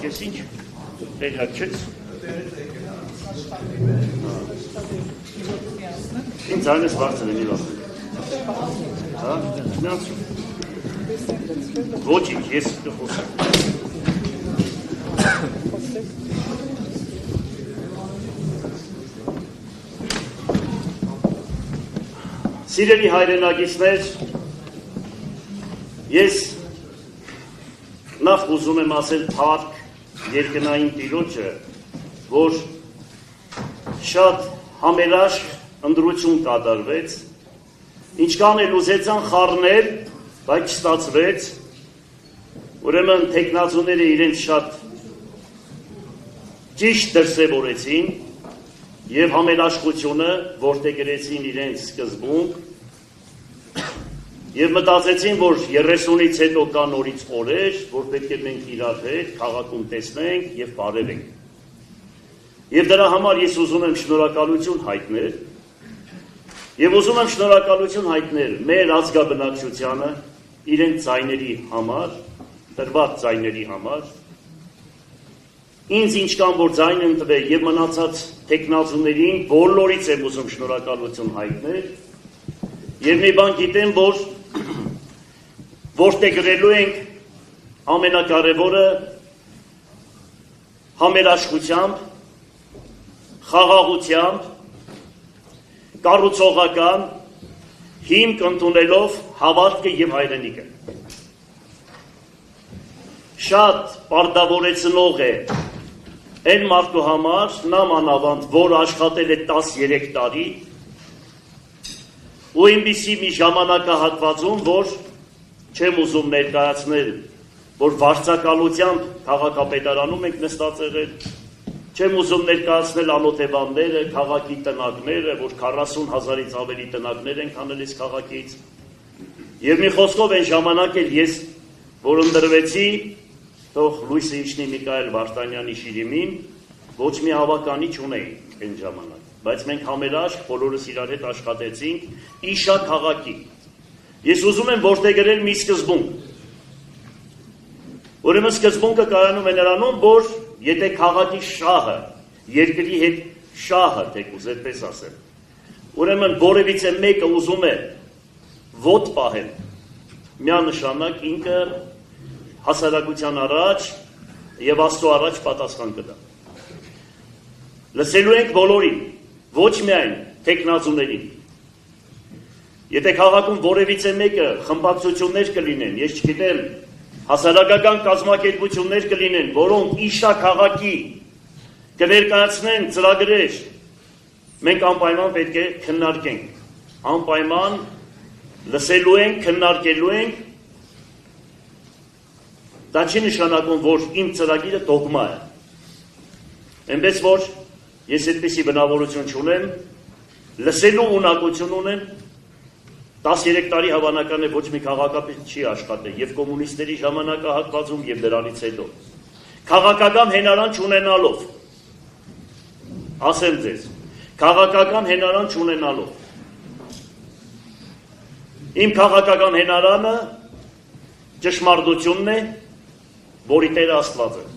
ես ինչ տեղյակ չես։ Ինչ այնպես բարձր է մի վաղ։ Հա, նացու։ Ոչինչ, ես կխոսեմ։ Սիրելի հայրենակիցներ, ես նախ ուզում եմ ասել փառք երկնային Տիրոջը, որ շատ համերաշխ ընտրություն կատարվեց, ինչքան էլ ուզեցան խառնել, բայց չստացվեց, ուրեմն թեկնածուները իրենց շատ ճիշտ դրսևորեցին և համերաշխությունը որդեգրեցին իրենց սկզբունք և մտածեցին, որ 30-ից հետո կա նորից օրեր, որ պետք է մենք իրար հետ քաղաքում տեսնենք և բարևենք։ Եվ դրա համար ես ուզում եմ շնորհակալություն հայտնել և ուզում եմ շնորհակալություն հայտնել մեր ազգաբնակչությանը իրենց ձայների համար, տրված ձայների համար, ինձ ինչքան որ ձայն եմ տվել և մնացած թեկնածուներին բոլորից եմ ուզում շնորհակալություն հայտնել և մի բան գիտեմ, որ որդեգրելու ենք ամենակարևորը համերաշխությամբ, խաղաղությամբ, կառուցողական հիմք ընդունելով հավատքը և հայրենիքը։ Շատ պարտավորեցնող է այն մարդու համար, նամանավանդ, որ աշխատել է 13 տարի ու այնպիսի մի ժամանակահատվածում, որ չեմ ուզում ներկայացնել, որ վարձակալությամբ քաղաքապետարանում ենք նստած եղել, չեմ ուզում ներկայացնել անօթևանները, քաղաքի տնակները, որ 40,000-ից ավելի տնակներ են հանել այս քաղաքից, և մի խոսքով այն ժամանակ էլ ես, որ ընտրվեցի, թող լույսը իջնի Միքայել Վարդանյանի շիրիմին, ոչ մի հավականի չունեինք այն ժամանակ, բայց մենք համերաշխ բոլորս իրար հետ աշխատեցինք իշա քաղաքի։ Ես ուզում եմ որդեգրել մի սկզբունք։ Ուրեմն սկզբունքը կայանում է նրանում, որ եթե քաղաքի շահը, երկրի հետ շահը, թեկուզ այդպես ասեմ, ուրեմն որևիցե մեկը ուզում է ոտ պահել, միանշանակ ինքը հասարակության առաջ և Աստծո առաջ պատասխան կտա։ Լսելու ենք բոլորին, ոչ միայն թեկնածուներին։ Եթե քաղաքում որևիցե մեկը խմբակցություններ կլինեն, ես չգիտեմ, հասարակական կազմակերպություններ կլինեն, որոնք իշա քաղաքի կներկայացնեն ծրագրեր, մենք անպայման պետք է քննարկենք, անպայման լսելու ենք, քննարկելու ենք, դա չի նշանակում, որ իմ ծրագիրը դոգմա է, այնպես որ ես այդպիսի բնավորություն չունեմ, լսելու ունակություն ունեմ, 13 տարի հավանական է ոչ մի քաղաքապետ չի աշխատել և կոմունիստների ժամանակահատվածում և դրանից հետո։ Քաղաքական հենարան չունենալով, ասեմ ձեզ, քաղաքական հենարան չունենալով։ Իմ քաղաքական հենարանը ճշմարտությունն է, որի Տերը Աստված է։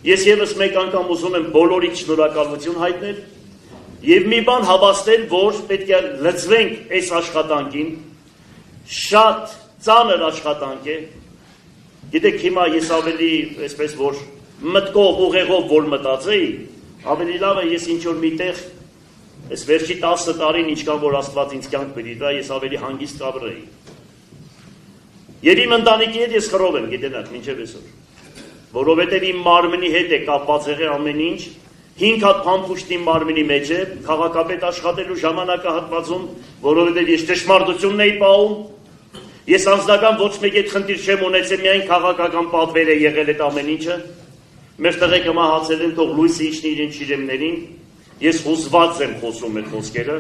Ես ևս մեկ անգամ ուզում եմ բոլորից շնորհակալություն հայտնել և մի բան հավաստել, որ պետք է լծվենք այս աշխատանքին, շատ ծանր աշխատանք է, գիտեք հիմա ես ավելի, այսպես որ մտքով, ուղեղով որ մտածեի, ավելի լավ է ես ինչ-որ մի տեղ, այս վերջի 10 տարին ինչքան որ Աստված ինձ կյանք բերի տա, ես ավելի հանգիստ կապրեի։ Եվ իմ ընտանիքի հետ ես խռով եմ, գիտենաք, մինչև այսօր, որովհետև իմ մարմնի հետ է կապված եղել ամեն ինչ, 5 հատ փամփուշտ իմ մարմնի մեջ է, քաղաքապետ աշխատելու ժամանակահատվածում, որովհետև ես ճշմարտությունն էի պահում, ես անձնական ոչ մեկ այդ խնդիր չեմ ունեցել, միայն քաղաքական պատվեր է եղել այդ ամեն ինչը, մեր տղեկը մահացել են, թող լույսը իջնի իրենց շիրիմներին, ես հուզված եմ խոսում այդ խոսքերը,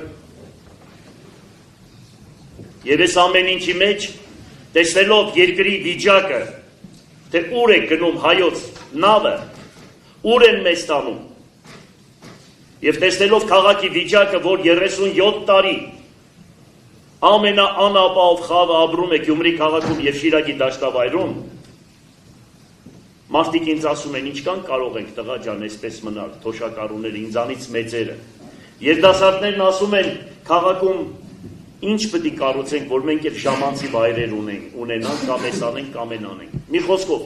և ես ամեն ինչի մեջ, տեսնելով երկրի վիճակը, թե ուր է գնում հայոց նավը, ուր են մեզ տանում, և տեսնելով քաղաքի վիճակը, որ 37 տարի ամենաանապահով խավը ապրում է Գյումրի քաղաքում և Շիրակի դաշտավայրում, Մարդիկ ինձ ասում են, ինչքան կարող ենք տղա ջան, այսպես մնալ, թոշակառուները, ինձանից մեծերը։ Երիտասարդներն ասում են, քաղաքում ինչ պետք է կառուցենք, որ մենք էլ ժամանցի վայրեր ունենանք, կամ էս անենք, կամ այն անենք։ Մի խոսքով,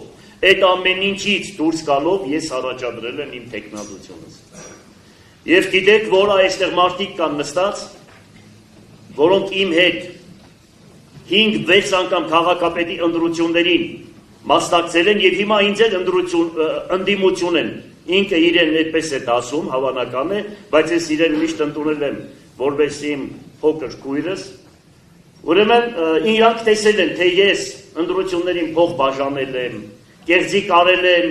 այդ ամեն ինչից դուրս գալով ես առաջադրել եմ իմ տեխնոլոգիաս։ Եվ գիտեք, որ այստեղ մարդիկ կան նստած, որոնք իմ հետ 5-6 անգամ քաղաքապետի ընտրություններին մասնակցել են եւ հիմա ինձ էլ ընդդիմություն են։ Ինքը իրեն այդպես է ասում, հավանական է, բայց ես իրեն միշտ ընդունել եմ որպես իմ փոքր քույրս։ Ուրեմն իրանք տեսել են, թե ես ընտրություններին փող բաժանել եմ, կեղծիկ արել եմ,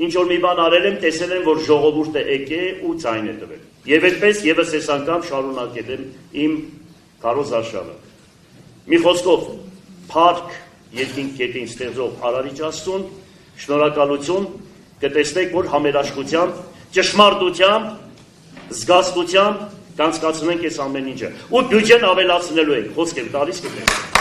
ինչ որ մի բան արել եմ, տեսել եմ, որ ժողովուրդը եկել ու ցայն է տվել։ Եվ այդպես եւս այս անգամ շարունակել եմ իմ քարոզարշավը։ Մի խոսքով, փառք երկինք կետին ստեղծող Արարիչ Աստծուն, շնորհակալություն, կտեսնեք, որ համերաշխությամբ, ճշմարտությամբ, զգաստությամբ կանցկացնենք այս ամեն ինչը։ Ու բյուջեն ավելացնելու ենք, խոսք եմ տալիս կտեսնենք։